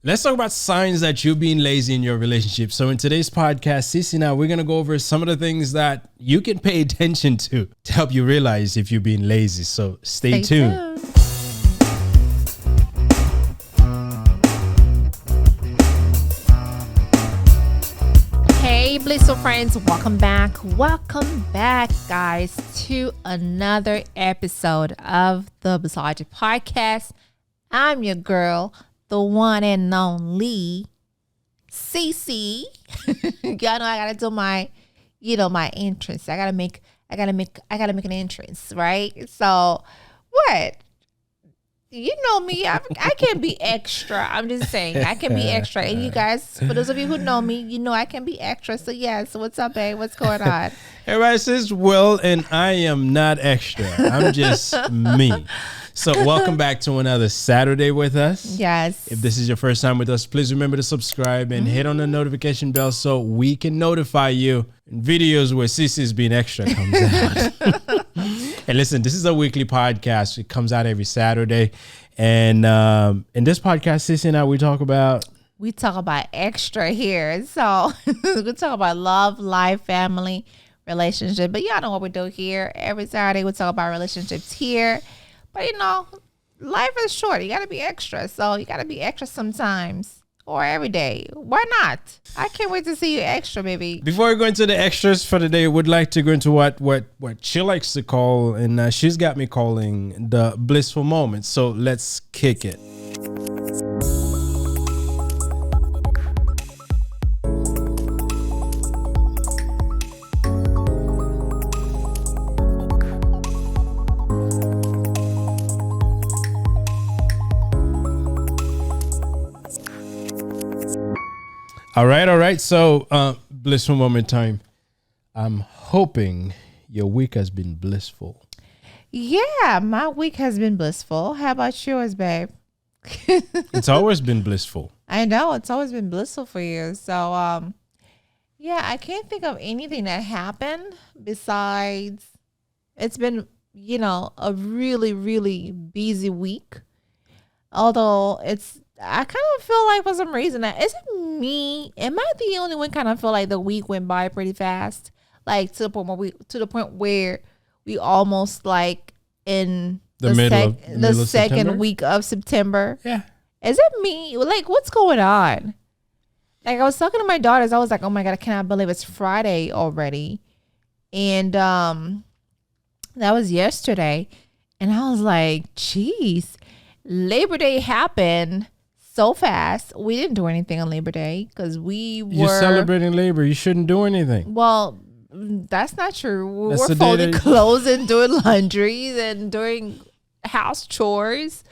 Let's talk about signs that you're being lazy in your relationship. So in today's podcast, Cece and I, we're going to go over some of the things that you can pay attention to help you realize if you're being lazy. So stay tuned. Hey, Blissful friends, welcome back, guys, to another episode of the Blissology Podcast. I'm your girl, the one and only Cece. Y'all know I gotta do my entrance. I gotta make an entrance, right? So what? You know me, I can be extra. I'm just saying, I can be extra. And you guys, for those of you who know me, you know I can be extra. So yes, what's up, babe? What's going on? Everybody says Will, and I am not extra. I'm just me. So welcome back to another Saturday with us. Yes. If this is your first time with us, please remember to subscribe and hit on the notification bell so we can notify you in videos where Cece's being extra comes out. And listen, this is a weekly podcast. It comes out every Saturday. And in this podcast, Cece and I, we talk about extra here. So we talk about love, life, family, relationship. But y'all know what we do here. Every Saturday we talk about relationships here. But you know, life is short. You got to be extra. So you got to be extra sometimes or every day. Why not? I can't wait to see you extra, baby. Before we go into the extras for the day, would like to go into what she likes to call, and she's got me calling the blissful moments. So let's kick it. All right. So, blissful moment time. I'm hoping your week has been blissful. Yeah, my week has been blissful. How about yours, babe? It's always been blissful. I know, it's always been blissful for you. So, yeah, I can't think of anything that happened besides it's been, a really, really busy week. Although I kind of feel like for some reason is it me? Am I the only one kind of feel like the week went by pretty fast? Like to the point where we almost like in the second week of September. Yeah. Is it me? Like what's going on? Like I was talking to my daughters, I was like, oh my God, I cannot believe it's Friday already. And that was yesterday. And I was like, geez, Labor Day happened so fast. We didn't do anything on Labor Day because You're celebrating Labor. You shouldn't do anything. Well, that's not true. We're folding clothes and doing laundries and doing house chores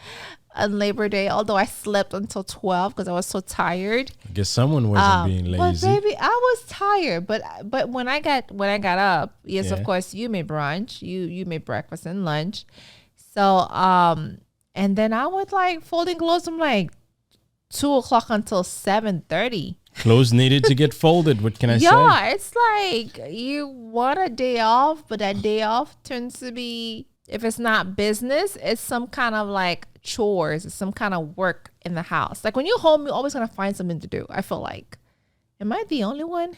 on Labor Day. Although I slept until 12 because I was so tired. I guess someone wasn't being lazy. But baby, I was tired. But when I got up, yes, yeah. Of course, you made brunch. You made breakfast and lunch. So and then I was like folding clothes from like 2:00 until 7:30. Clothes needed to get folded. What can I say? Yeah, it's like you want a day off, but that day off tends to be, if it's not business, it's some kind of like chores, it's some kind of work in the house. Like when you're home, you're always gonna find something to do. I feel like, am I the only one?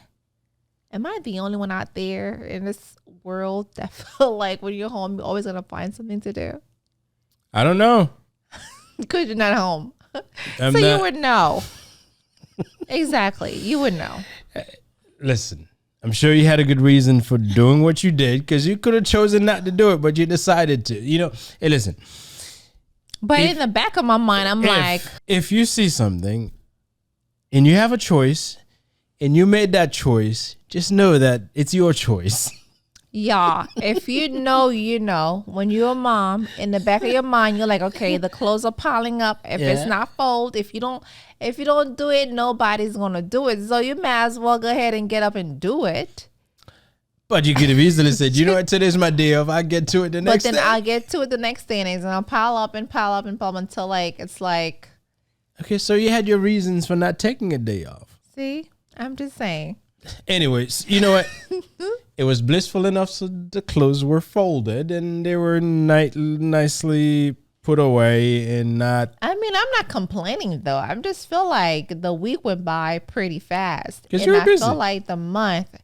Am I the only one out there in this world that feel like when you're home, you're always gonna find something to do? I don't know. Because you're not home. You would know. Exactly. You would know. Listen, I'm sure you had a good reason for doing what you did because you could have chosen not to do it, but you decided to. Hey, listen. But in the back of my mind, I'm like. If you see something and you have a choice and you made that choice, just know that it's your choice. Yeah, if you know, you know. When you're a mom, in the back of your mind, you're like, okay, the clothes are piling up. If it's not fold, if you don't do it, nobody's gonna do it. So you might as well go ahead and get up and do it. But you could have easily said, you know what, today's my day off. I get to it the next day. But then I'll get to it the next day, and I'll pile up until it's like. Okay, so you had your reasons for not taking a day off. See, I'm just saying. Anyways, you know what? It was blissful enough so the clothes were folded and they were nicely put away and not. I mean, I'm not complaining though. I just feel like the week went by pretty fast. Because you're busy. I feel like the month,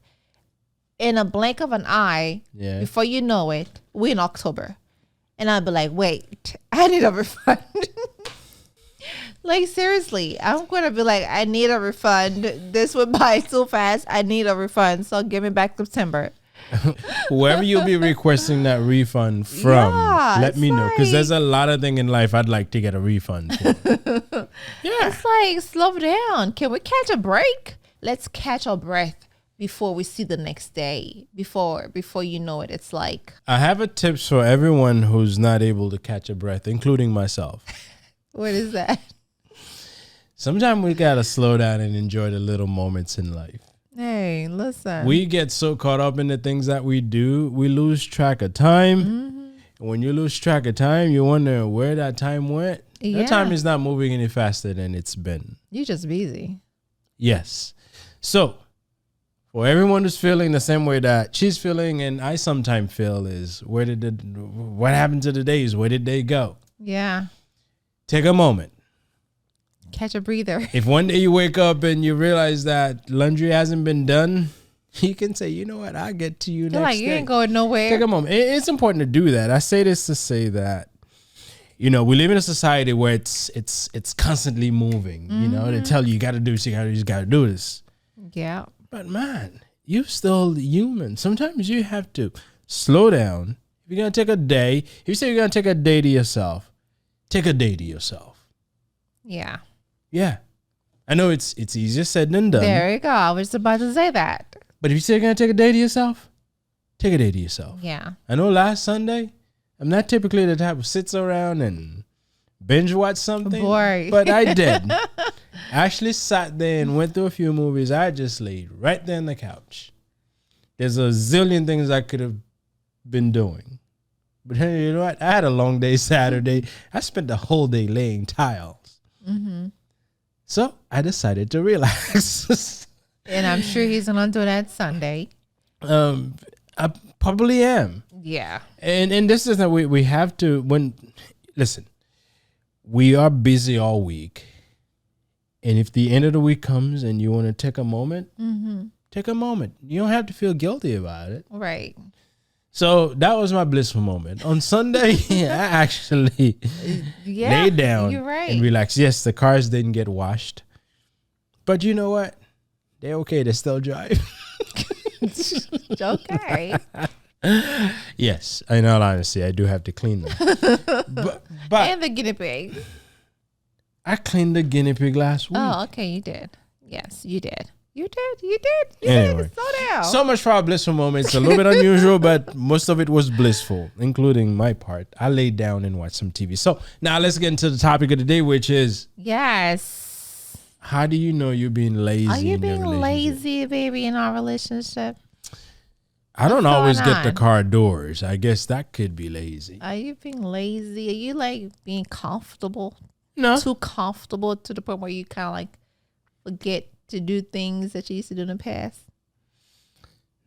in a blink of an eye, before you know it, we're in October. And I'll be like, wait, I need a refund. Like, seriously, I'm going to be like, I need a refund. This went by too fast. I need a refund. So give me back September. Whoever you'll be requesting that refund from, let me know. Because there's a lot of things in life I'd like to get a refund for. It's like, slow down. Can we catch a break? Let's catch our breath before we see the next day. Before you know it, it's like. I have a tips for everyone who's not able to catch a breath, including myself. What is that? Sometimes we got to slow down and enjoy the little moments in life. Hey, listen. We get so caught up in the things that we do, we lose track of time. Mm-hmm. And when you lose track of time, you wonder where that time went. Yeah. That time is not moving any faster than it's been. You're just busy. Yes. So, for everyone who's feeling the same way that she's feeling and I sometimes feel is, what happened to the days? Where did they go? Yeah. Take a moment. Catch a breather. If one day you wake up and you realize that laundry hasn't been done, you can say, you know what, I'll get to you next day. You ain't going nowhere. Take a moment. It's important to do that. I say this to say that, we live in a society where it's constantly moving. Mm-hmm. They tell you got to do this, you got to do this. Yeah. But man, you're still human. Sometimes you have to slow down. If you're going to take a day, if you say you're going to take a day to yourself, take a day to yourself. Yeah. Yeah. I know it's easier said than done. There you go. I was about to say that. But if you say you're going to take a day to yourself, take a day to yourself. Yeah. I know last Sunday, I'm not typically the type who sits around and binge watch something. Boy. But I did. I actually sat there and went through a few movies. I just laid right there on the couch. There's a zillion things I could have been doing. But you know what? I had a long day Saturday. I spent the whole day laying tiles. Mm-hmm. So I decided to relax. And I'm sure he's going to do that Sunday. I probably am. Yeah. And this is that we have to, listen, we are busy all week. And if the end of the week comes and you want to take a moment, take a moment. You don't have to feel guilty about it. Right. So that was my blissful moment. On Sunday, I actually laid down and relaxed. Yes, the cars didn't get washed. But you know what? They're okay. They still drive. Okay. Yes, in all honesty, I do have to clean them. but and the guinea pig. I cleaned the guinea pig last week. Oh, okay, you did. Yes, you did. You did. Anyway, Slow down. So much for our blissful moments. A little bit unusual, but most of it was blissful, including my part. I laid down and watched some TV. So now let's get into the topic of the day, which is how do you know you're being lazy? Are you being lazy, baby, in our relationship? I don't always get the car doors. I guess that could be lazy. Are you being lazy? Are you like being comfortable? No. Too comfortable to the point where you kind of like forget to do things that you used to do in the past?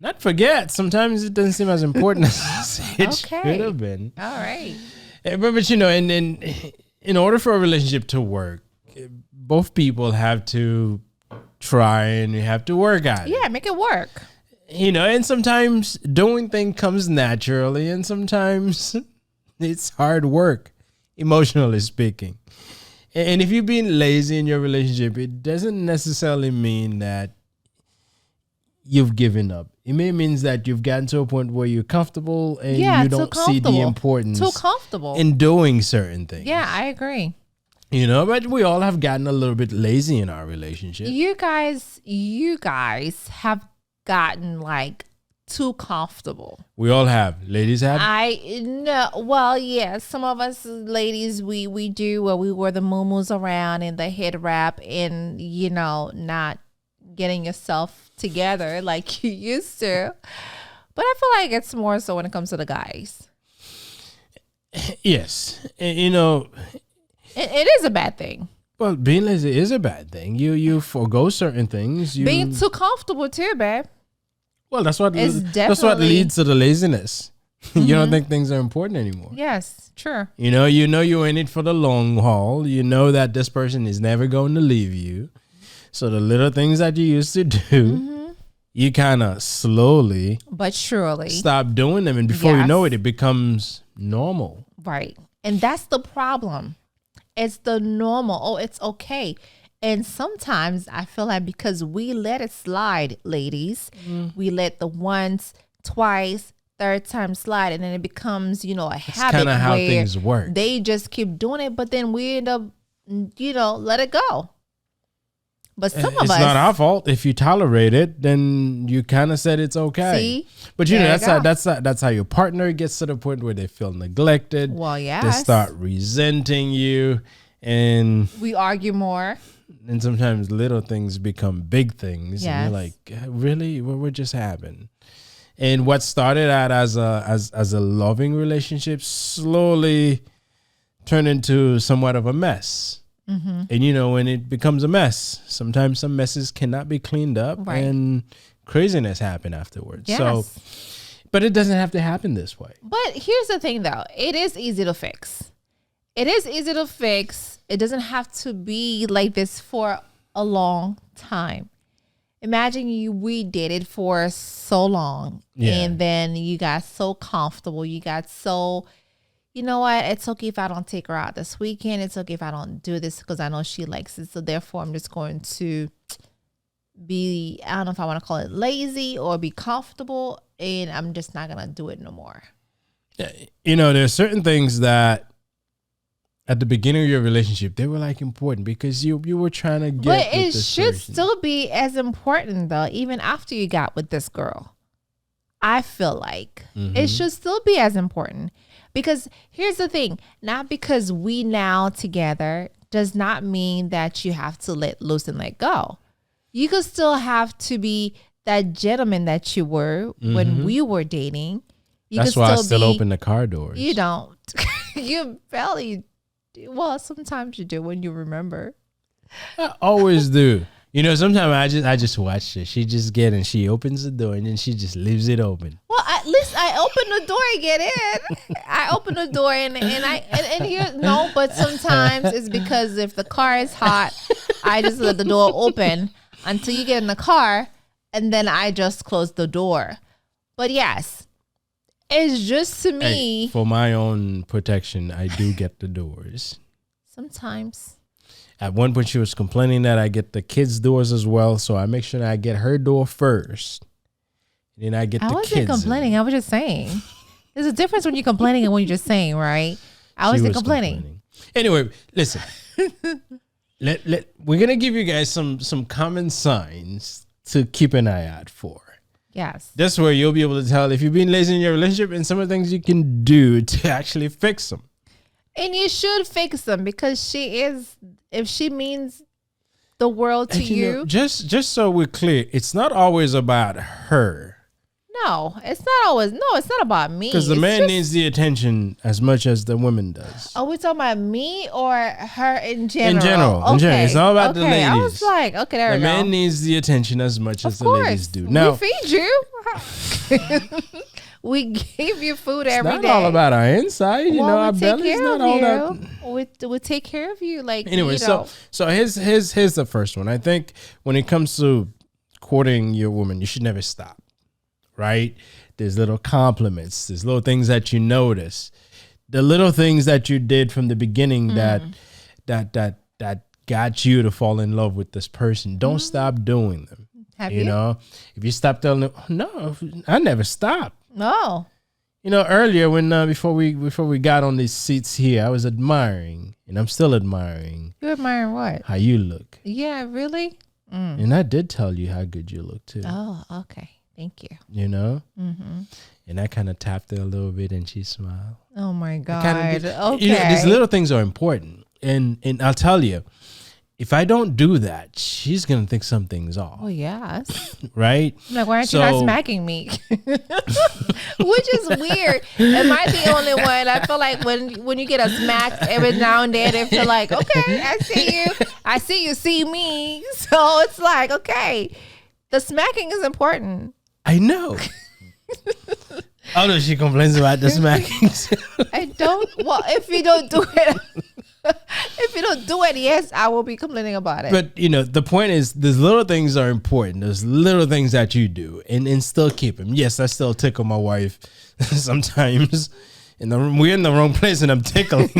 Not forget. Sometimes it doesn't seem as important as it should have been. All right. But in order for a relationship to work, both people have to try and you have to work at it. Yeah, make it work. And sometimes doing things comes naturally and sometimes it's hard work, emotionally speaking. And if you're being lazy in your relationship, it doesn't necessarily mean that you've given up. It may mean that you've gotten to a point where you're comfortable and you don't see the importance in doing certain things. Yeah, I agree. But we all have gotten a little bit lazy in our relationship. You guys have gotten like too comfortable. We all have. Ladies have? Well, yeah, some of us ladies, we do where we wear the muumuus around and the head wrap and, not getting yourself together like you used to. But I feel like it's more so when it comes to the guys. Yes. It is a bad thing. Well, being lazy is a bad thing. You forgo certain things. Being too comfortable too, babe. Well, that's what leads to the laziness. You don't think things are important anymore. Yes, true. You know you're in it for the long haul. You know that this person is never going to leave you. So the little things that you used to do, you kind of slowly but surely stop doing them. And before you know it, it becomes normal. Right. And that's the problem. It's the normal. Oh, it's okay. And sometimes I feel like because we let it slide, ladies, we let the once, twice, third time slide, and then it becomes, a habit. That's kind of how things work. They just keep doing it, but then we end up, let it go. But some of us, it's not our fault. If you tolerate it, then you kind of said it's okay. See? But that's how your partner gets to the point where they feel neglected. Well, yeah, they start resenting you, and we argue more. And sometimes little things become big things. Yes. And you're like, really? What just happened? And what started out as a loving relationship slowly turned into somewhat of a mess. Mm-hmm. And when it becomes a mess, sometimes some messes cannot be cleaned up, and craziness happen afterwards. Yes. So, but it doesn't have to happen this way. But here's the thing, though. It is easy to fix. It doesn't have to be like this for a long time. Imagine we dated for so long, and then you got so comfortable. You got so, you know what? It's okay if I don't take her out this weekend. It's okay if I don't do this because I know she likes it. So therefore, I'm just going to be, I don't know if I want to call it lazy or be comfortable, and I'm just not going to do it no more. There's certain things that at the beginning of your relationship, they were like important because you were trying to get. But it with this should person. still be as important though, even after you got with this girl. I feel like it should still be as important because here's the thing: not because we now together does not mean that you have to let loose and let go. You could still have to be that gentleman that you were when we were dating. That's why I still open the car doors. You don't. You barely. Well, sometimes you do when you remember. I always do. Sometimes I just watch it. She opens the door and then she just leaves it open. Well, at least I open the door and get in. I open the door and here but sometimes it's because if the car is hot, I just let the door open until you get in the car, and then I just close the door. But yes. It's just to me. For my own protection, I do get the doors. Sometimes. At one point, she was complaining that I get the kids' doors as well. So I make sure that I get her door first. And then I get the kids. I wasn't complaining. I was just saying. There's a difference when you're complaining and when you're just saying, right? I wasn't complaining. Anyway, listen. We're going to give you guys some common signs to keep an eye out for. Yes. That's where you'll be able to tell if you've been lazy in your relationship and some of the things you can do to actually fix them. And you should fix them because if she means the world to you. Just so we're clear, it's not always about her. No, it's not about me. Because the man needs the attention as much as the woman does. Are we talking about me or her in general? In general. It's all about the ladies. I was like, okay, there we go. The man needs the attention as much as the ladies do. Now, we feed you. We give you food every day. It's not all about our inside. Our belly's not all that. We take care of you. Anyway, so here's the first one. I think when it comes to courting your woman, you should never stop. Right? There's little compliments. There's little things that you notice. The little things that you did from the beginning that got you to fall in love with this person. Don't stop doing them. Have you? If you stop telling them, no, I never stop. No. Earlier when before we got on these seats here, I was admiring, and I'm still admiring. You admiring what? How you look. Yeah, really? And I did tell you how good you look too. Oh, okay. Thank you. And I kind of tapped her a little bit and she smiled. Oh my God. Okay. These little things are important. And I'll tell you, if I don't do that, she's going to think something's off. Oh, yes. Right? I'm like, why aren't you not smacking me? Which is weird. Am I the only one? I feel like when you get a smack every now and then, they feel like, okay, I see you. I see you see me. So it's like, okay, the smacking is important. I know. Oh no, she complains about the smacking. I don't. Well, if you don't do it, if you don't do it, yes, I will be complaining about it. But the point is, these little things are important. There's little things that you do, and still keep them. Yes, I still tickle my wife sometimes. We're in the wrong place, and I'm tickling.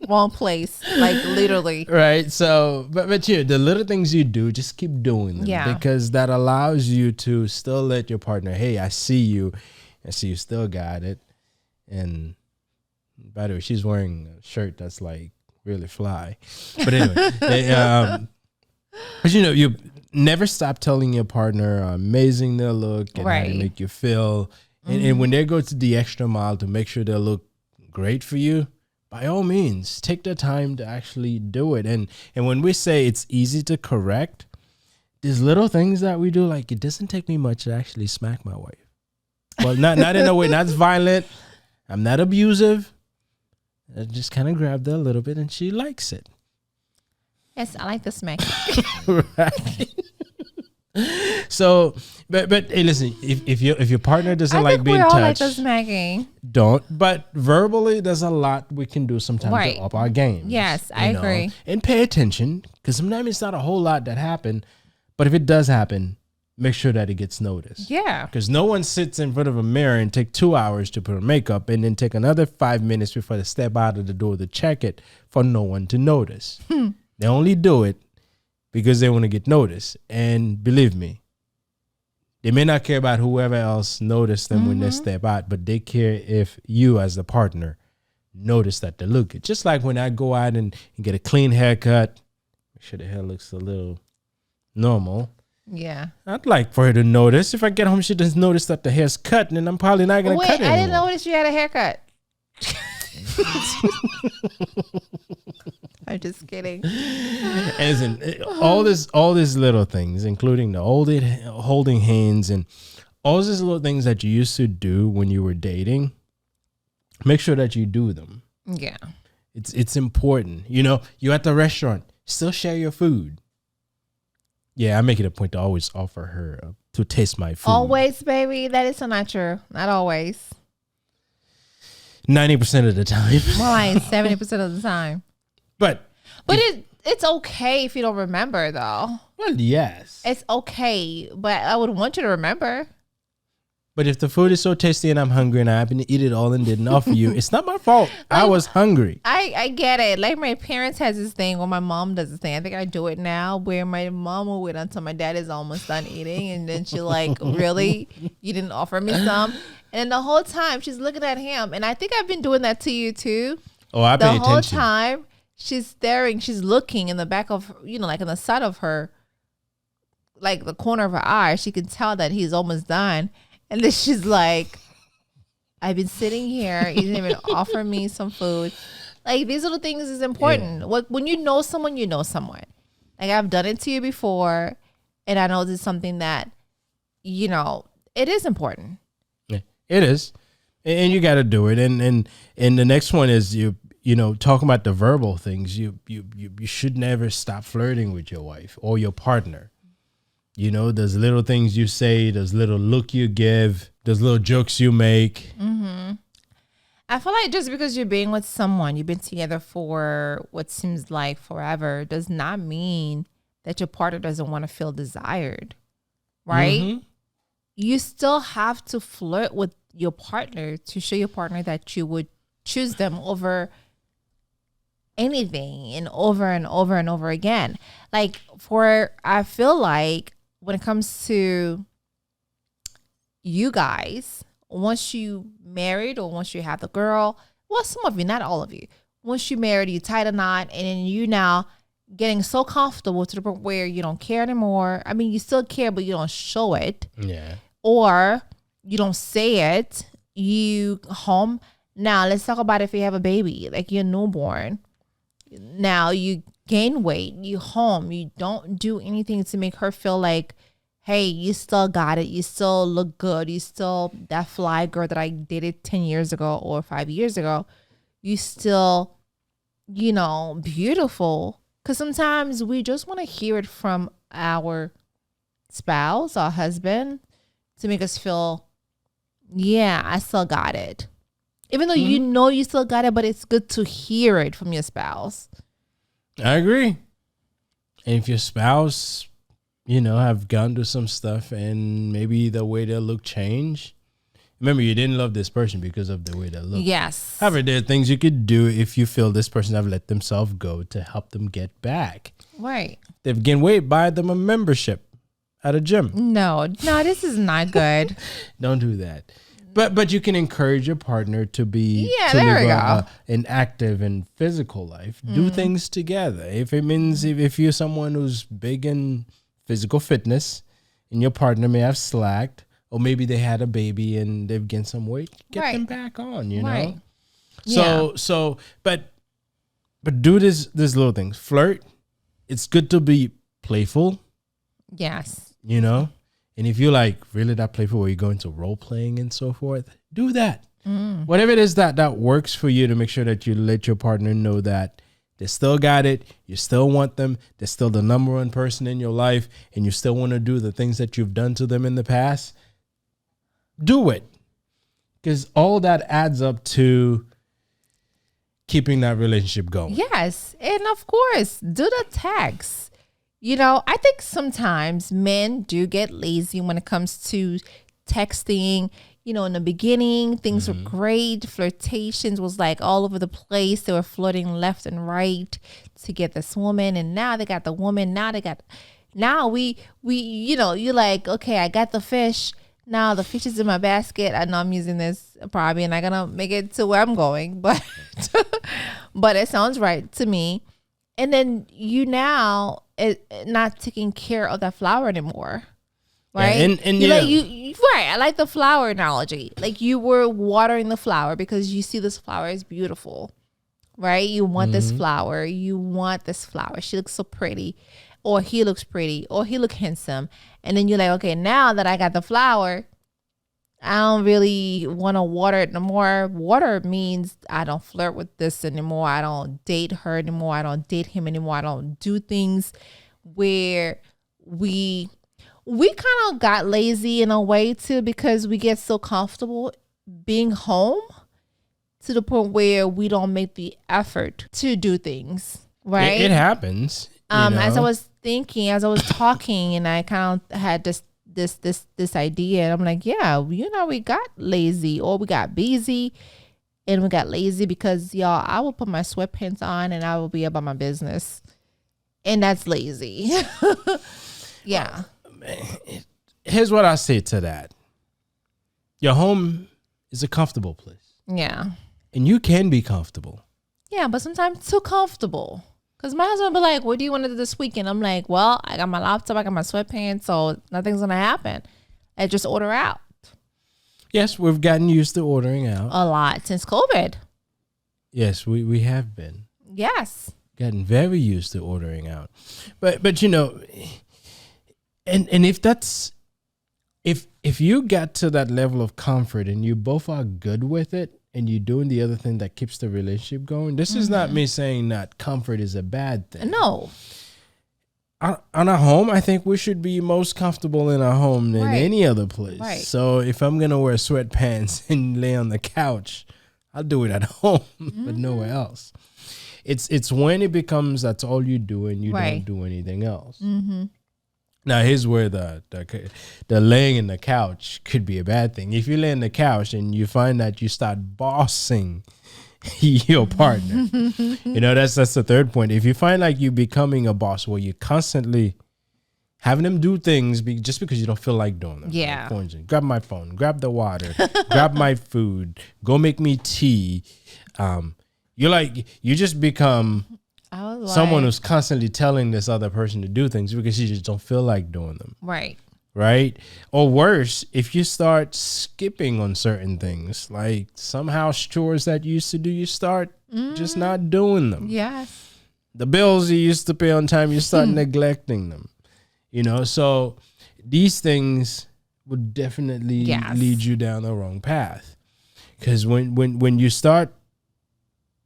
Wrong place, like literally. Right. So, but the little things you do, just keep doing them. Yeah. Because that allows you to still let your partner, hey, I see you still got it. And by the way, she's wearing a shirt that's like really fly. But anyway, but you never stop telling your partner how amazing they'll look and how they make you feel. And when they go to the extra mile to make sure they'll look great for you, by all means, take the time to actually do it. And when we say it's easy to correct, these little things that we do, like it doesn't take me much to actually smack my wife. Well, not in a way, not violent. I'm not abusive. I just kind of grabbed her a little bit and she likes it. Yes, I like the smack. Right. So, but hey, listen, if your partner doesn't like being touched, like the smacking. Don't. But verbally, there's a lot we can do sometimes to up our game. Yes, I agree. And pay attention, because sometimes it's not a whole lot that happen, but if it does happen, make sure that it gets noticed. Yeah. Because no one sits in front of a mirror and take 2 hours to put on makeup and then take another 5 minutes before they step out of the door to check it for no one to notice. They only do it because they want to get noticed. And believe me, they may not care about whoever else noticed them when they step out, but they care if you as the partner notice that they look good. Just like when I go out and get a clean haircut, make sure the hair looks a little normal. Yeah. I'd like for her to notice. If I get home, she doesn't notice that the hair's cut, then I'm probably not going to cut it. I didn't notice you had a haircut. I'm just kidding. As in, all these little things, including the holding hands and all these little things that you used to do when you were dating, make sure that you do them. Yeah. It's important. You're at the restaurant, still share your food. Yeah, I make it a point to always offer her to taste my food. Always, baby. That is so not true. Not always. 90% of the time. More like 70% of the time. But it's okay if you don't remember, though. Well, yes. It's okay, but I would want you to remember. But if the food is so tasty and I'm hungry and I happen to eat it all and didn't offer you, it's not my fault. I was hungry. I get it. Like my parents has this thing, or my mom does this thing. I think I do it now, where my mom will wait until my dad is almost done eating, and then she like, really? You didn't offer me some? And then the whole time she's looking at him, and I think I've been doing that to you too. Oh, I pay attention. The whole time she's staring, she's looking in the back of, like in the side of her, like the corner of her eye. She can tell that he's almost done. And then she's like, I've been sitting here. You didn't even offer me some food. Like, these little things is important. Yeah. When you know someone, you know someone. Like, I've done it to you before. And I know this is something that, it is important. Yeah, it is. And you got to do it. And the next one is, talking about the verbal things. You should never stop flirting with your wife or your partner. Those little things you say, those little look you give, those little jokes you make. Mm-hmm. I feel like just because you're being with someone, you've been together for what seems like forever, does not mean that your partner doesn't want to feel desired, right? Mm-hmm. You still have to flirt with your partner to show your partner that you would choose them over anything and over and over and over again. Like, I feel like when it comes to you guys, once you married or once you have the girl, well, some of you, not all of you, once you married, you tied a knot, and then you now getting so comfortable to the point where you don't care anymore. I mean, you still care, but you don't show it. Yeah. Or you don't say it. You home. Now, let's talk about if you have a baby, like you're newborn. Now you gain weight, you home, you don't do anything to make her feel like, hey, you still got it, you still look good, you still that fly girl that I dated 10 years ago or 5 years ago, you still, beautiful. Because sometimes we just want to hear it from our spouse, our husband, to make us feel Yeah, I still got it. Even though you know you still got it, but it's good to hear it from your spouse. I agree. And if your spouse, have gone through some stuff and maybe the way they look changed. Remember, you didn't love this person because of the way they look. Yes. However, there are things you could do if you feel this person have let themselves go to help them get back. Right. They've gained weight, buy them a membership at a gym. No, this is not good. Don't do that. But you can encourage your partner to live an active and physical life. Do things together. If it means if you're someone who's big in physical fitness and your partner may have slacked, or maybe they had a baby and they've gained some weight, get them back on, Right. But do this little things. Flirt. It's good to be playful. Yes. And if you like really that playful where you go into role playing and so forth, do that. Whatever it is that works for you to make sure that you let your partner know that they still got it. You still want them. They're still the number one person in your life. And you still want to do the things that you've done to them in the past. Do it. Because all that adds up to keeping that relationship going. Yes. And of course, do the text. I think sometimes men do get lazy when it comes to texting. In the beginning, things were great. Flirtations was like all over the place. They were flirting left and right to get this woman. And now they got the woman. Now we you're like, okay, I got the fish. Now the fish is in my basket. I know I'm using this probably not gonna make it to where I'm going, but but it sounds right to me. And then now not taking care of that flower anymore, right? Yeah, right. I like the flower analogy. Like you were watering the flower because you see this flower is beautiful, right? You want this flower. You want this flower. She looks so pretty, or he looks pretty, or he look handsome. And then you're like, okay, now that I got the flower, I don't really want to water it no more. Water means I don't flirt with this anymore. I don't date her anymore. I don't date him anymore. I don't do things where we kind of got lazy in a way too, because we get so comfortable being home to the point where we don't make the effort to do things, right? It happens. As I was talking, and I kind of had this idea, and I'm like, yeah, we got lazy, or we got busy, and we got lazy because I will put my sweatpants on and I will be about my business, and that's lazy. Yeah. Here's what I say to that. Your home is a comfortable place. Yeah. And you can be comfortable. Yeah, but sometimes too comfortable. Because my husband will be like, what do you want to do this weekend? I'm like, well, I got my laptop, I got my sweatpants, so nothing's going to happen. I just order out. Yes, we've gotten used to ordering out. A lot since COVID. Yes, we have been. Yes. Gotten very used to ordering out. But and if you got to that level of comfort and you both are good with it, and you're doing the other thing that keeps the relationship going, this is not me saying that comfort is a bad thing. No. On a home, I think we should be most comfortable in our home than any other place. Right. So if I'm going to wear sweatpants and lay on the couch, I'll do it at home, but nowhere else. It's when it becomes that's all you do and you don't do anything else. Mm-hmm. Now, here's where the laying in the couch could be a bad thing. If you lay in the couch and you find that you start bossing your partner, that's the third point. If you find like you becoming a boss where you're constantly having them do things just because you don't feel like doing them. Yeah. Like, grab my phone, grab the water, grab my food, go make me tea. You just become someone who's constantly telling this other person to do things because you just don't feel like doing them. Right. Right? Or worse, if you start skipping on certain things, like some house chores that you used to do, you start just not doing them. Yes. The bills you used to pay on time, you start neglecting them. So these things would definitely lead you down the wrong path. Because when you start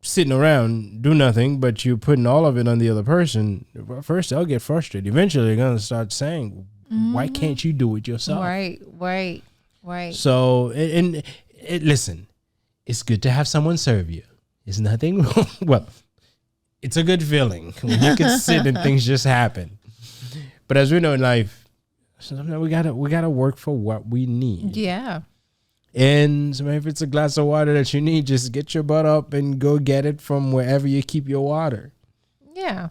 sitting around, do nothing, but you're putting all of it on the other person, first they'll get frustrated. Eventually they're going to start saying, why can't you do it yourself? Right. Right. So, listen, it's good to have someone serve you. There's nothing wrong. Well, it's a good feeling when you can sit and things just happen. But as we know in life, sometimes we gotta work for what we need. Yeah. And so if it's a glass of water that you need, just get your butt up and go get it from wherever you keep your water. Yeah.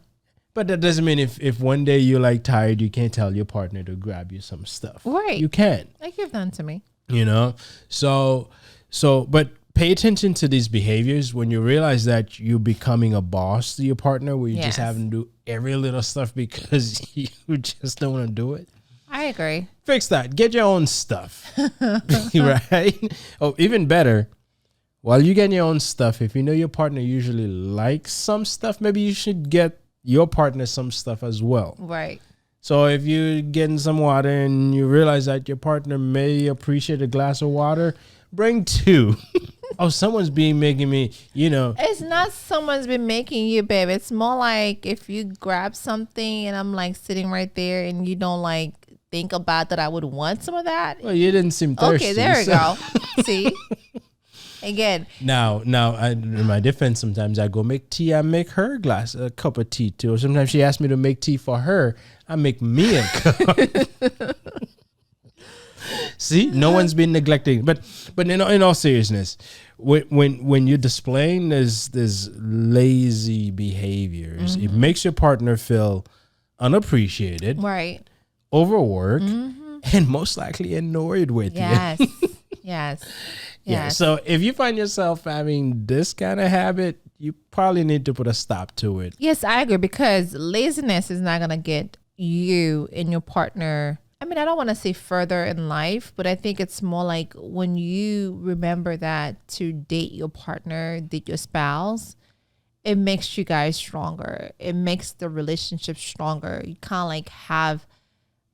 But that doesn't mean if one day you're like tired, you can't tell your partner to grab you some stuff. Right. You can. Like you've done to me. You know? So, but pay attention to these behaviors when you realize that you're becoming a boss to your partner, where you just having to do every little stuff because you just don't want to do it. I agree. Fix that. Get your own stuff. Right? Oh, even better, while you get your own stuff, if you know your partner usually likes some stuff, maybe you should get your partner some stuff as well. Right. So if you're getting some water and you realize that your partner may appreciate a glass of water, bring two. Oh, someone's making me, It's not someone's been making you, babe. It's more like if you grab something and I'm like sitting right there and you don't like think about that I would want some of that. Well, you didn't seem thirsty. Okay, there we go. See? Again. Now, in my defense, sometimes I go make tea. I make her a cup of tea too. Or sometimes she asks me to make tea for her. I make me a cup. See, no one's been neglecting. But in all seriousness, when you're displaying this lazy behaviors, it makes your partner feel unappreciated, right, overworked, and most likely annoyed with you. Yes. Yeah. So if you find yourself having this kind of habit, you probably need to put a stop to it. Yes, I agree, because laziness is not going to get you and your partner. I mean, I don't want to say further in life, but I think it's more like when you remember that to date your partner, date your spouse, it makes you guys stronger. It makes the relationship stronger. You kind of like have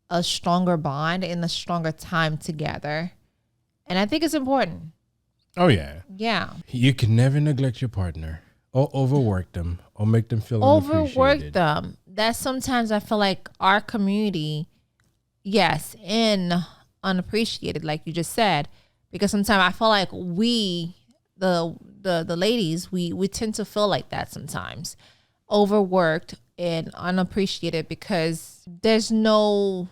a stronger bond and a stronger time together. And I think it's important. Oh, yeah. Yeah. You can never neglect your partner or overwork them or make them feel unappreciated. Overwork them. That sometimes I feel like our community, yes, and unappreciated, like you just said, because sometimes I feel like we, the ladies, we tend to feel like that sometimes, overworked and unappreciated, because there's no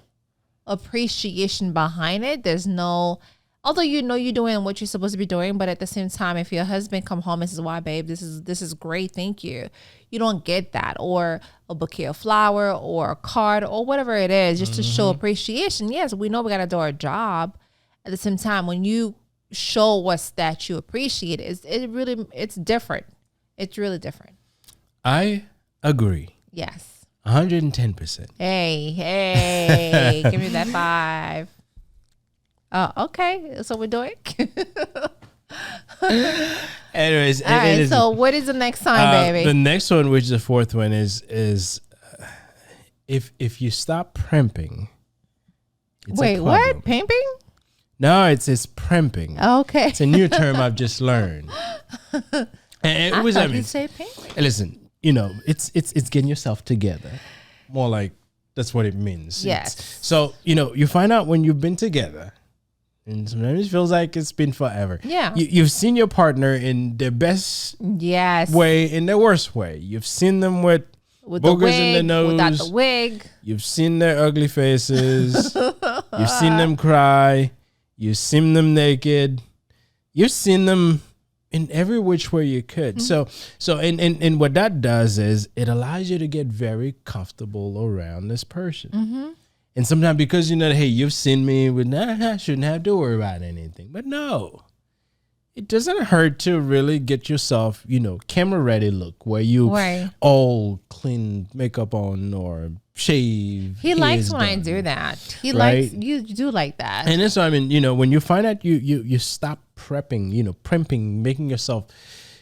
appreciation behind it. There's no, although you know you're doing what you're supposed to be doing, but at the same time, if your husband come home and says, "Why, babe, this is great, thank you," you don't get that, or a bouquet of flower or a card or whatever it is, just to show appreciation. Yes, we know we got to do our job. At the same time, when you show us that you appreciate it, it's different. It's really different. I agree. Yes. 110%. Hey, give me that 5. Oh, okay. So we're doing. Anyways, all right. So what is the next sign, baby? The next one, which is the fourth one, is if you stop primping. Wait, what? Pimping? No, it's primping. Okay. It's a new term I've just learned. And I what does thought that mean? you say pimping. Listen, it's getting yourself together. More like that's what it means. Yes. So you find out when you've been together. And sometimes it feels like it's been forever. Yeah. You've seen your partner in their best way, in their worst way. You've seen them with boogers the wig, in their nose. without the wig. You've seen their ugly faces. You've seen them cry. You've seen them naked. You've seen them in every which way you could. Mm-hmm. So and what that does is it allows you to get very comfortable around this person. Mm-hmm. And sometimes because hey, you've seen me with, I shouldn't have to worry about anything. But no, it doesn't hurt to really get yourself, camera ready look, where you all clean makeup on or shave. He likes when I do that. He likes, you do like that. And that's what I mean, when you find out you stop prepping, primping, making yourself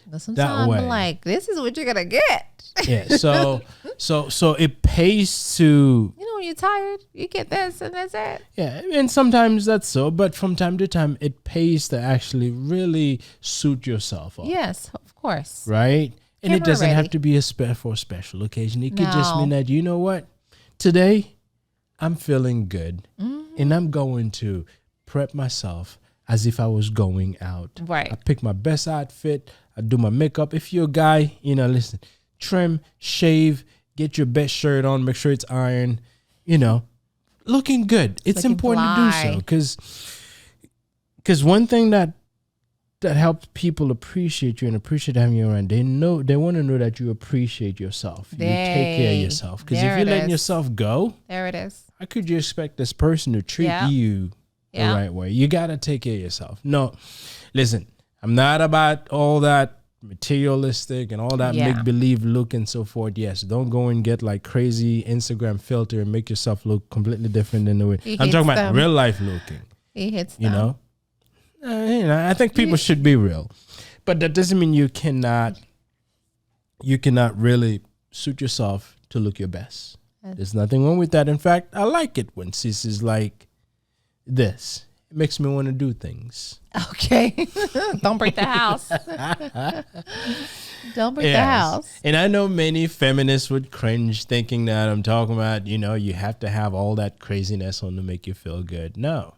that way. I'm like, this is what you're going to get. Yeah. So it pays to, when you're tired, you get this and that's it. Yeah. And sometimes that's so, but from time to time, it pays to actually really suit yourself up. Yes, of course. Right. And Camera it doesn't ready. have to be for a special occasion. It could just mean that, you know what? Today, I'm feeling good and I'm going to prep myself as if I was going out. Right. I pick my best outfit. I do my makeup. If you're a guy, listen, trim, shave, get your best shirt on, make sure it's ironed, looking good. It's Looking important to do fly. so because one thing that helps people appreciate you and appreciate having you around, they want to know that you appreciate yourself. You take care of yourself. Because if you're letting yourself go, there it is. how could you expect this person to treat you the right way? You got to take care of yourself. No, listen, I'm not about all that materialistic and all that make-believe look and so forth. Yes, don't go and get like crazy Instagram filter and make yourself look completely different than the way. I'm talking about real life looking. He hits them. I think people should be real, but that doesn't mean you cannot really suit yourself to look your best. There's nothing wrong with that. In fact, I like it when sis is like this. It makes me want to do things. Okay. Don't break the house. Don't break the house. And I know many feminists would cringe thinking that I'm talking about, you have to have all that craziness on to make you feel good. No,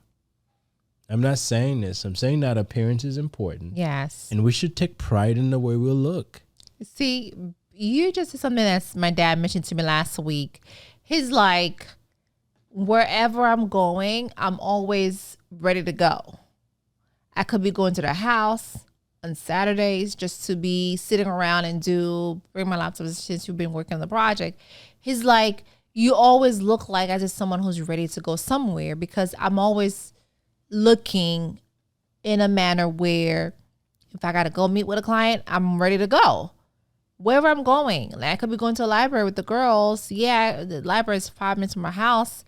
I'm not saying this. I'm saying that appearance is important. Yes. And we should take pride in the way we look. See, you just said something that's my dad mentioned to me last week. He's like, wherever I'm going, I'm always ready to go. I could be going to the house on Saturdays just to be sitting around and bring my laptop since you've been working on the project. He's like, you always look like as if someone who's ready to go somewhere, because I'm always looking in a manner where if I got to go meet with a client, I'm ready to go. Wherever I'm going, like I could be going to a library with the girls. Yeah, the library is 5 minutes from my house.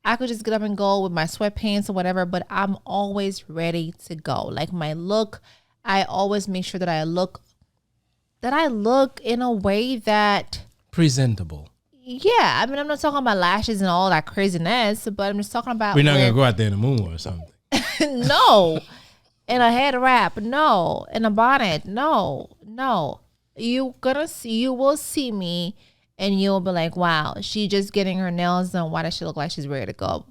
I could just get up and go with my sweatpants or whatever, but I'm always ready to go. Like my look, I always make sure that I look in a way that presentable. Yeah, I mean, I'm not talking about lashes and all that craziness, but I'm just talking about we're not gonna go out there in the moon or something. No, in a head wrap, no, in a bonnet, no. You will see me. And you'll be like, wow, she just getting her nails done. Why does she look like she's ready to go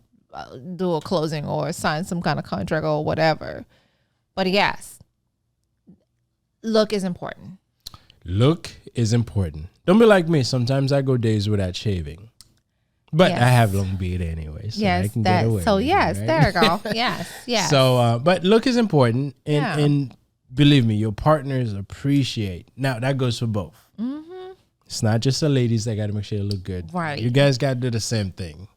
do a closing or sign some kind of contract or whatever? But yes, look is important. Look is important. Don't be like me. Sometimes I go days without shaving. But I have long beard anyway, so I can get away with it, right? There you go. Yes. So, but look is important. And believe me, your partners appreciate. Now, that goes for both. Mm-hmm. It's not just the ladies that got to make sure they look good. Right. You guys got to do the same thing.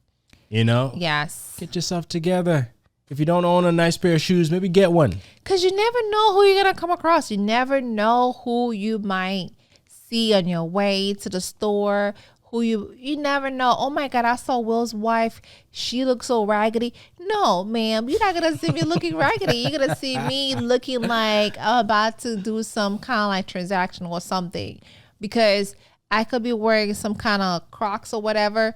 Yes. Get yourself together. If you don't own a nice pair of shoes, maybe get one. Because you never know who you're going to come across. You never know who you might see on your way to the store. You never know. Oh my God, I saw Will's wife. She looks so raggedy. No, ma'am, you're not going to see me looking raggedy. You're going to see me looking like I'm about to do some kind of like transaction or something. Because I could be wearing some kind of Crocs or whatever,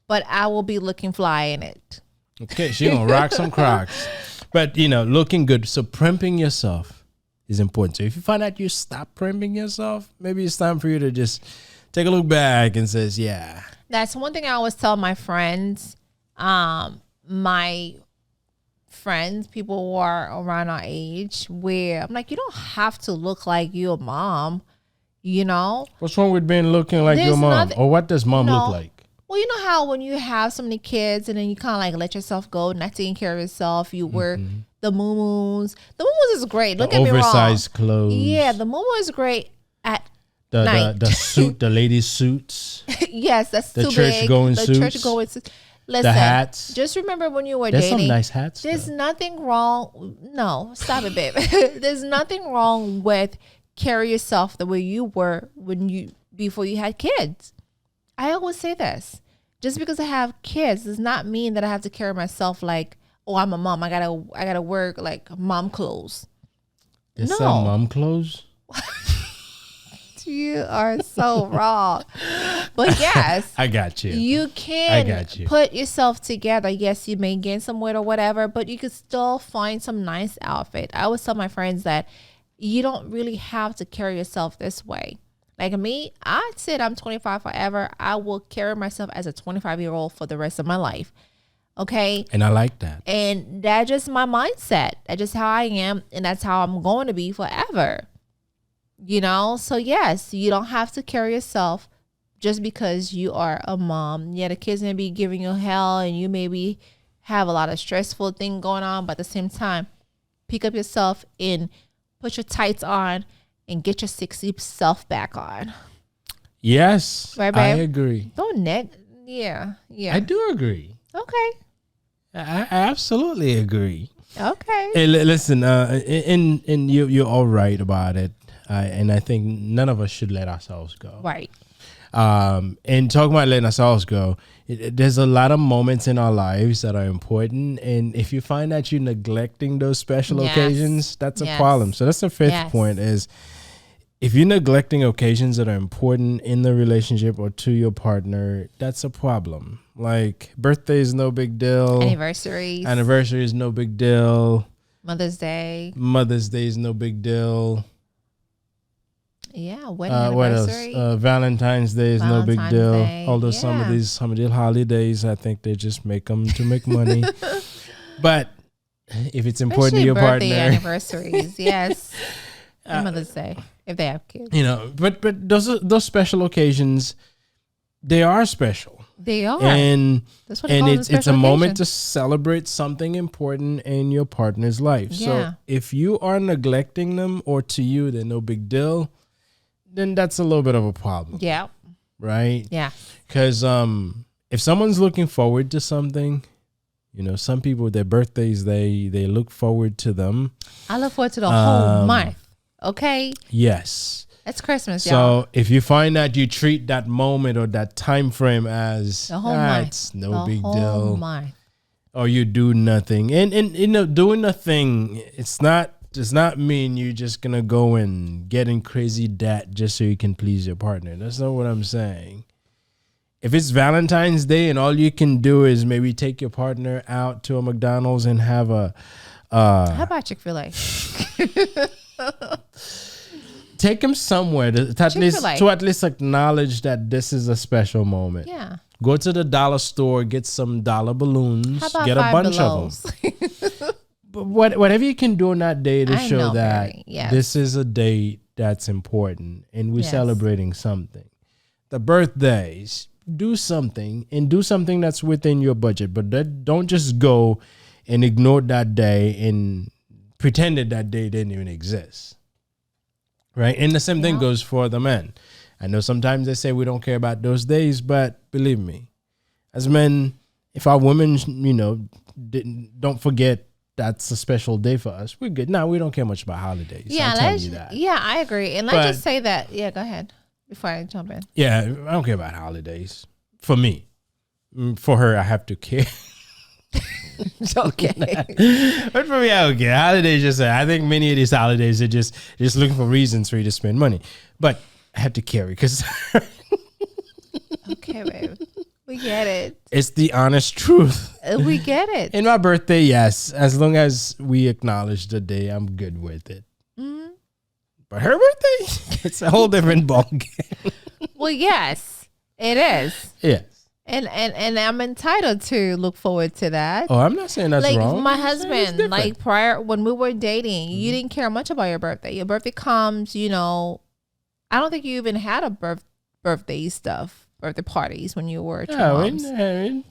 but I will be looking fly in it. Okay, she gonna rock some Crocs. But, looking good. So primping yourself is important. So if you find out you stop primping yourself, maybe it's time for you to just take a look back and says, yeah. That's one thing I always tell my friends. People who are around our age, where I'm like, you don't have to look like your mom. What's wrong with being looking like your mom? Or what does mom look like? Well, you know how when you have so many kids and then you kind of like let yourself go, not taking care of yourself, you wear the muumuus. The muumuus is great. Don't get me wrong. Oversized clothes. Yeah, the muumuu is great at night. The suit, the ladies' suits. Yes, that's the too church big. going the suits. church going suits. Listen, the hats. Just remember when you were There's dating. some nice hats. There's nothing wrong. No, stop it, babe. There's nothing wrong with carry yourself the way you were before you had kids. I always say this. Just because I have kids does not mean that I have to carry myself like, oh, I'm a mom. I gotta wear like mom clothes. There's some mom clothes. You are so wrong. But yes, I got you. You can put yourself together. Yes, you may gain some weight or whatever, but you can still find some nice outfit. I always tell my friends that you don't really have to carry yourself this way. Like me, I said I'm 25 forever. I will carry myself as a 25-year-old for the rest of my life. Okay. And I like that. And that's just my mindset. That's just how I am. And that's how I'm going to be forever. You know? So yes, you don't have to carry yourself just because you are a mom. Yeah, the kids may be giving you hell and you maybe have a lot of stressful thing going on. But at the same time, pick up yourself and put your tights on and get your sexy self back on. Yes. Right, babe? I agree. Don't Yeah. I do agree. Okay. I absolutely agree. Okay. Hey, listen, and you're all right about it. And I think none of us should let ourselves go. Right. And talking about letting ourselves go, there's a lot of moments in our lives that are important. And if you find that you're neglecting those special occasions, that's a problem. So that's the fifth point is if you're neglecting occasions that are important in the relationship or to your partner, that's a problem. Like birthday is no big deal. Anniversary is no big deal. Mother's Day is no big deal. Yeah, wedding anniversary. What else? Valentine's Day is no big deal. Although some of these holidays, I think they just make them to make money. But if it's important to your partner, anniversaries, yes, Mother's Day if they have kids, But those special occasions, they are special. They are, and that's what it's a moment to celebrate something important in your partner's life. Yeah. So if you are neglecting them, or to you they're no big deal, then that's a little bit of a problem. Yeah. Right? Yeah. Because if someone's looking forward to something, some people, their birthdays, they look forward to them. I look forward to the whole month. Okay? Yes. It's Christmas, y'all. So if you find that you treat that moment or that time frame as the whole month, it's no big deal, month. Or you do nothing, and doing nothing, does not mean you're just gonna go and get in crazy debt just so you can please your partner. That's not what I'm saying. If it's Valentine's Day and all you can do is maybe take your partner out to a McDonald's and have a how about Chick-fil-A? Take them somewhere to at least acknowledge that this is a special moment. Yeah. Go to the dollar store, get some dollar balloons, get a bunch of them. But whatever you can do on that day to show that this is a day that's important and we're celebrating something. The birthdays, do something, and do something that's within your budget. But don't just go and ignore that day and pretend that day didn't even exist. Right? And the same thing goes for the men. I know sometimes they say we don't care about those days, but believe me, as men, if our women, don't forget that's a special day for us, we're good. No, we don't care much about holidays. Yeah, I'll tell you that. Yeah, I agree. And let's just say that. Yeah, go ahead before I jump in. Yeah, I don't care about holidays. For me. For her, I have to care. Okay. But for me, I don't care. Holidays I think many of these holidays are just looking for reasons for you to spend money. But I have to carry because okay, babe. We get it. It's the honest truth. We get it. And my birthday, yes. As long as we acknowledge the day, I'm good with it. Mm-hmm. But her birthday, it's a whole different ballgame. Well, yes, it is. Yes. And I'm entitled to look forward to that. Oh, I'm not saying that's wrong. Like my husband, prior when we were dating, you didn't care much about your birthday. Your birthday comes, I don't think you even had a birthday parties when you were we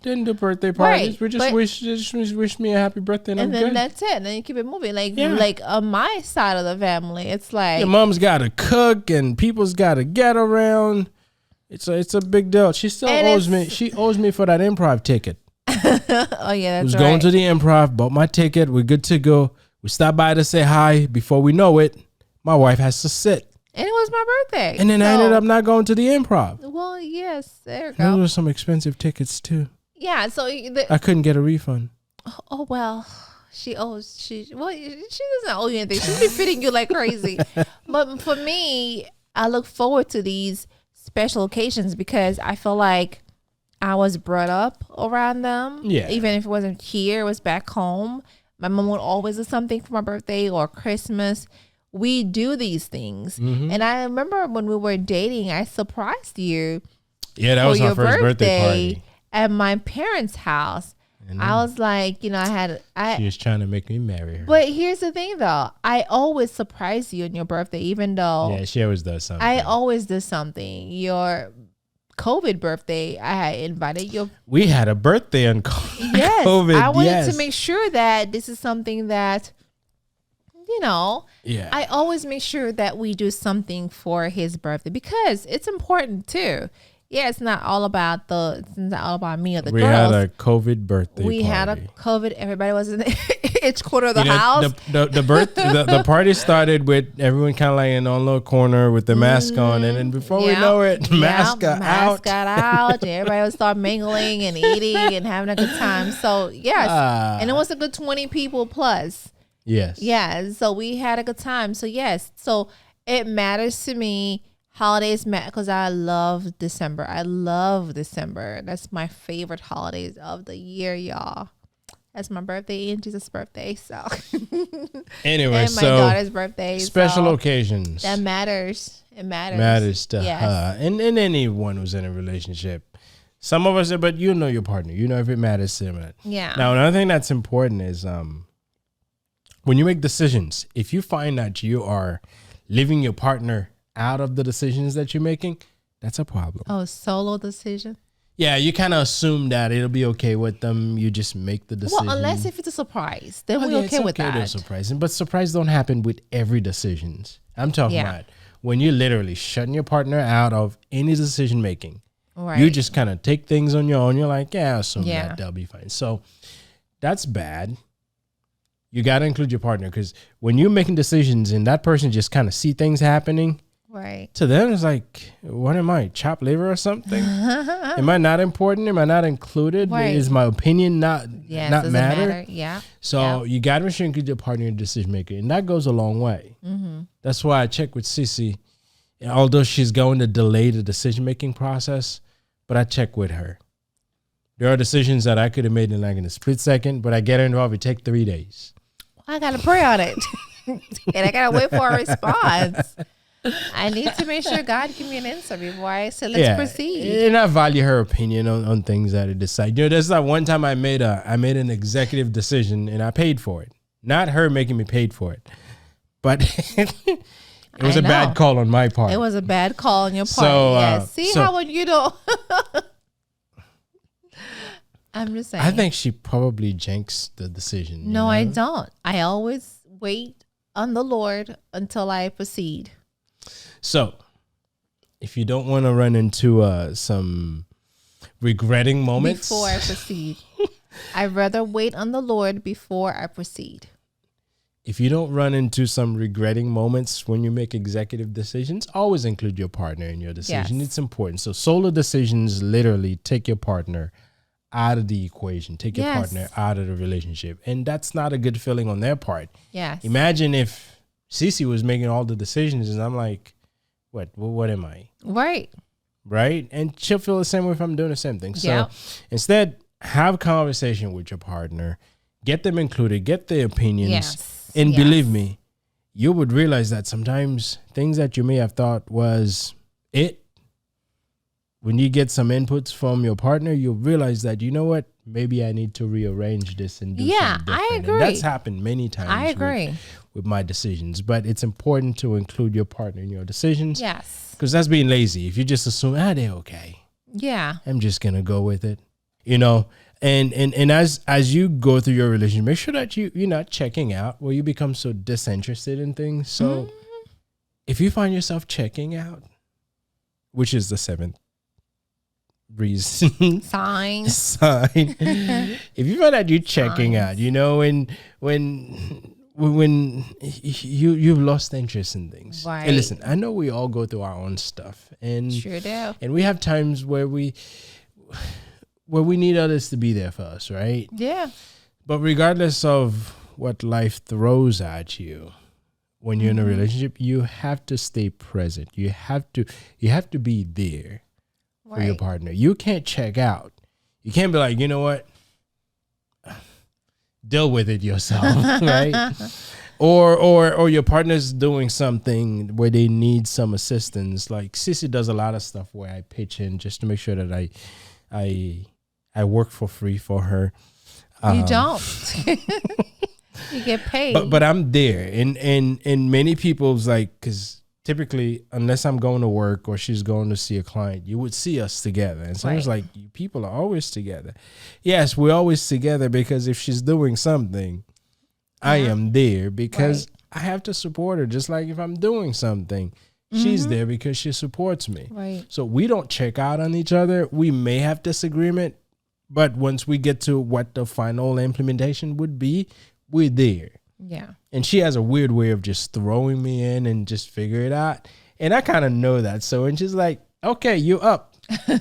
didn't do birthday parties. Right, we just wish me a happy birthday and then that's it. And then you keep it moving. Like on my side of the family, it's like your mom's got to cook and people's got to get around. It's a big deal. She still owes me. She owes me for that improv ticket. Oh yeah, that's right. I was going to the improv, bought my ticket. We're good to go. We stopped by to say hi. Before we know it, my wife has to sit. And it was my birthday. And then I ended up not going to the improv. Well, yes, there you go. Those were some expensive tickets too. Yeah, so I couldn't get a refund. Oh well, she doesn't owe you anything. She's been treating you like crazy. But for me, I look forward to these special occasions because I feel like I was brought up around them. Yeah. Even if it wasn't here, it was back home. My mom would always do something for my birthday or Christmas. We do these things. Mm-hmm. And I remember when we were dating, I surprised you. Yeah, that was our first birthday party at my parents' house. I was like, you know, She was trying to make me marry her. But here's the thing, though. I always surprise you on your birthday, even though. Yeah, she always does something. I always do something. Your COVID birthday, I had invited you. We had a birthday on COVID. Yes, I wanted to make sure that this is something that, you know, I always make sure that we do something for his birthday because it's important too. Yeah, it's not all about me or the girls. We had a COVID birthday We party. had a COVID. Everybody was in each corner of the house. The party started with everyone kind of like in a little corner with the mask on, and then before we know it, mask got out. Everybody would start mingling and eating and having a good time. So yes, and it was a good 20 people plus. Yes. Yeah. So we had a good time. So yes. So it matters to me. Holidays matter because I love December. That's my favorite holidays of the year, y'all. That's my birthday and Jesus' birthday. So anyway, and my daughter's birthday. Special occasions. That matters. It matters. Matters to her. And anyone who's in a relationship. Some of us, but you know your partner. You know if it matters to them. Yeah. Now, another thing that's important is when you make decisions, if you find that you are leaving your partner out of the decisions that you're making, that's a problem. Oh, solo decision? Yeah, you kind of assume that it'll be okay with them. You just make the decision. Well, unless if it's a surprise, then we're okay with that. It's surprising, but surprise don't happen with every decisions. I'm talking about when you're literally shutting your partner out of any decision making. Right. You just kind of take things on your own. You're like, I assume that they'll be fine. So that's bad. You got to include your partner because when you're making decisions and that person just kind of see things happening, right. To them, it's like, what am I, chopped liver or something? Am I not important? Am I not included? Right. Is my opinion not matter? Yeah. So you got to make sure you include your partner in your decision maker. And that goes a long way. Mm-hmm. That's why I check with Sissy. Although she's going to delay the decision making process, but I check with her. There are decisions that I could have made in like in a split second, but I get her involved. It take 3 days. I got to pray on it. And I got to wait for a response. I need to make sure God give me an answer before I say let's proceed. And I value her opinion on things that I decide. You know, there's that one time I made an executive decision and I paid for it. Not her making me paid for it. But it was a bad call on my part. It was a bad call on your part. How would you know? I'm just saying. I think she probably jinxed the decision. No, I don't. I always wait on the Lord until I proceed. So, if you don't want to run into some regretting moments before I proceed, I'd rather wait on the Lord before I proceed. If you don't run into some regretting moments when you make executive decisions, always include your partner in your decision. Yes. It's important. So, solo decisions literally take your partner out of the equation, take your partner out of the relationship, and that's not a good feeling on their part. Yes. Imagine if Cece was making all the decisions, and I'm like, what am I? Right. And she'll feel the same way if I'm doing the same thing. So instead, have a conversation with your partner, get them included, get their opinions. And believe me, you would realize that sometimes things that you may have thought was it, when you get some inputs from your partner, you'll realize that, you know what, maybe I need to rearrange this and do something different. I agree. And that's happened many times. I agree. With my decisions, but it's important to include your partner in your decisions. Yes. Because that's being lazy. If you just assume, they're okay. Yeah. I'm just going to go with it. You know, and as you go through your relationship, make sure that you're not checking out where you become so disinterested in things. So if you find yourself checking out, which is the seventh reason sign if you find out you're checking out, you know, when you've lost interest in things. Right. And listen, I know we all go through our own stuff, and sure do. And we have times where we need others to be there for us, right? Yeah. But regardless of what life throws at you, when you're in a relationship, you have to stay present. You have to be there for your partner. You can't check out. You can't be like, you know what? Deal with it yourself, right? Or your partner's doing something where they need some assistance. Like Sissy does a lot of stuff where I pitch in just to make sure that I I work for free for her. You don't. You get paid. But I'm there. And many people's like, because typically, unless I'm going to work or she's going to see a client, you would see us together. And so it's like, you people are always together. Yes, we're always together because if she's doing something, I am there because I have to support her. Just like if I'm doing something, she's there because she supports me. Right. So we don't check out on each other. We may have disagreement, but once we get to what the final implementation would be, we're there. Yeah. And she has a weird way of just throwing me in and just figure it out. And I kind of know that. So, and she's like, okay, you up.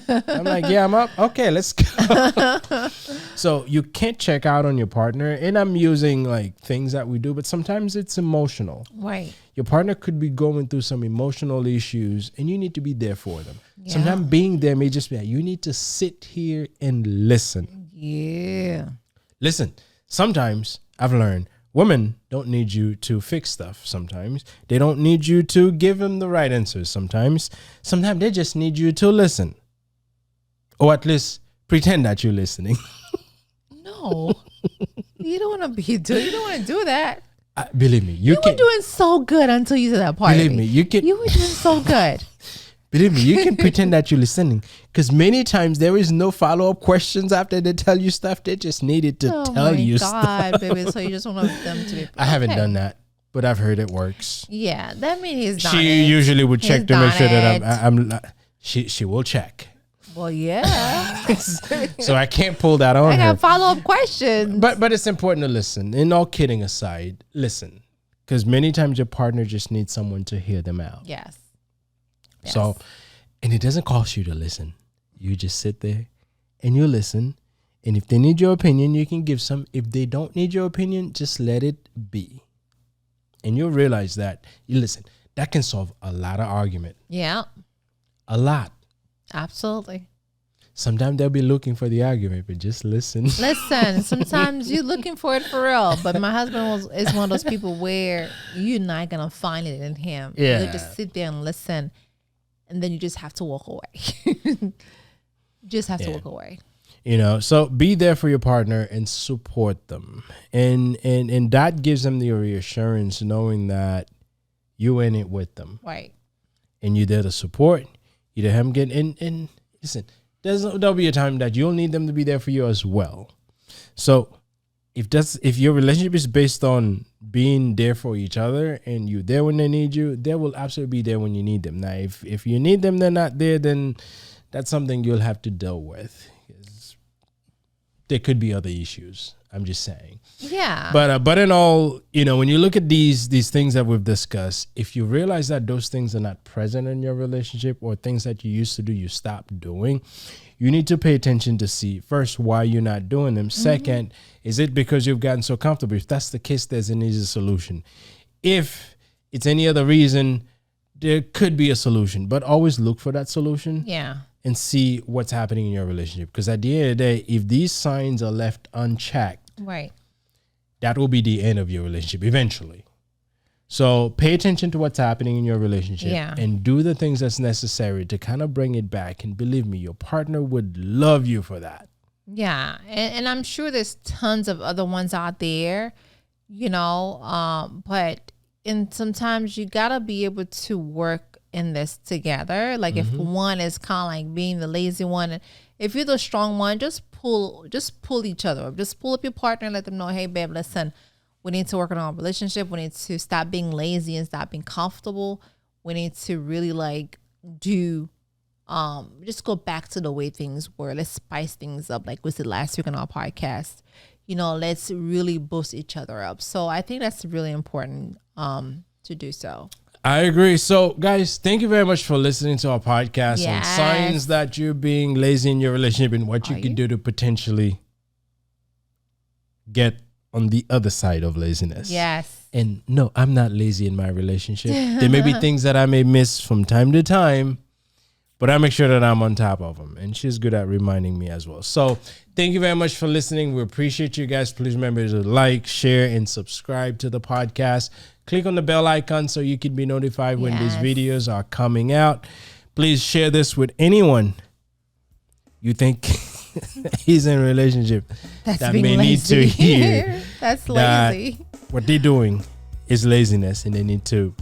I'm like, yeah, I'm up. Okay, let's go. So you can't check out on your partner. And I'm using like things that we do, but sometimes it's emotional. Right. Your partner could be going through some emotional issues and you need to be there for them. Yeah. Sometimes being there may just be like, you need to sit here and listen. Yeah. Listen, sometimes I've learned women don't need you to fix stuff. Sometimes they don't need you to give them the right answers. Sometimes they just need you to listen, or at least pretend that you're listening. No, you don't want to be doing. You don't want to do that. Believe me, you were doing so good until you did that part. Believe me, you were doing so good. Believe me, you can pretend that you're listening because many times there is no follow-up questions after they tell you stuff. They just needed to tell you stuff. Baby. So you just want them to be. I haven't done that, but I've heard it works. Yeah, that means he's done She usually would check to make sure that she will check. Well, yeah. So I can't pull that on I her. got follow-up questions. But it's important to listen. And all kidding aside, listen. Because many times your partner just needs someone to hear them out. Yes. So, and it doesn't cost you to listen. You just sit there and you listen. And if they need your opinion, you can give some. If they don't need your opinion, just let it be. And you'll realize that, you listen, that can solve a lot of argument. Yeah. A lot. Absolutely. Sometimes they'll be looking for the argument, but just listen. Listen, sometimes you're looking for it for real. But my husband is one of those people where you're not going to find it in him. Yeah. You'll just sit there and listen. And then you just have to walk away. Walk away. You know, so be there for your partner and support them. And that gives them the reassurance knowing that you're in it with them. Right. And you're there to support. You're there to get in. And listen, there'll be a time that you'll need them to be there for you as well. So if your relationship is based on being there for each other and you're there when they need you, they will absolutely be there when you need them. Now, if you need them, they're not there, then that's something you'll have to deal with. There could be other issues. I'm just saying. Yeah. But in all, when you look at these things that we've discussed, if you realize that those things are not present in your relationship or things that you used to do, you stop doing, you need to pay attention to see, first, why you're not doing them. Mm-hmm. Second, is it because you've gotten so comfortable? If that's the case, there's an easy solution. If it's any other reason, there could be a solution, but always look for that solution. Yeah. And see what's happening in your relationship. Because at the end of the day, if these signs are left unchecked, right, that will be the end of your relationship eventually. So pay attention to what's happening in your relationship and do the things that's necessary to kind of bring it back. And believe me, your partner would love you for that. Yeah. And I'm sure there's tons of other ones out there, but sometimes you got to be able to work in this together. Like if one is kind of like being the lazy one, and if you're the strong one, just pull each other up. Just pull up your partner and let them know, hey babe, listen, we need to work on our relationship. We need to stop being lazy and stop being comfortable. We need to really just go back to the way things were. Let's spice things up like we said last week on our podcast. Let's really boost each other up. So I think that's really important to do so. I agree. So, guys, thank you very much for listening to our podcast on signs that you're being lazy in your relationship and what you can do to potentially get on the other side of laziness. Yes. And no, I'm not lazy in my relationship. There may be things that I may miss from time to time, but I make sure that I'm on top of them. And she's good at reminding me as well. So thank you very much for listening. We appreciate you guys. Please remember to like, share, and subscribe to the podcast. Click on the bell icon so you can be notified when these videos are coming out. Please share this with anyone you think is in a relationship That's that being may lazy. need to hear That's that lazy. what they're doing is laziness and they need to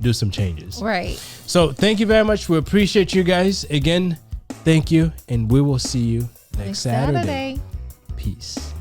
do some changes. Right. So thank you very much. We appreciate you guys. Again, thank you. And we will see you next Saturday. Peace.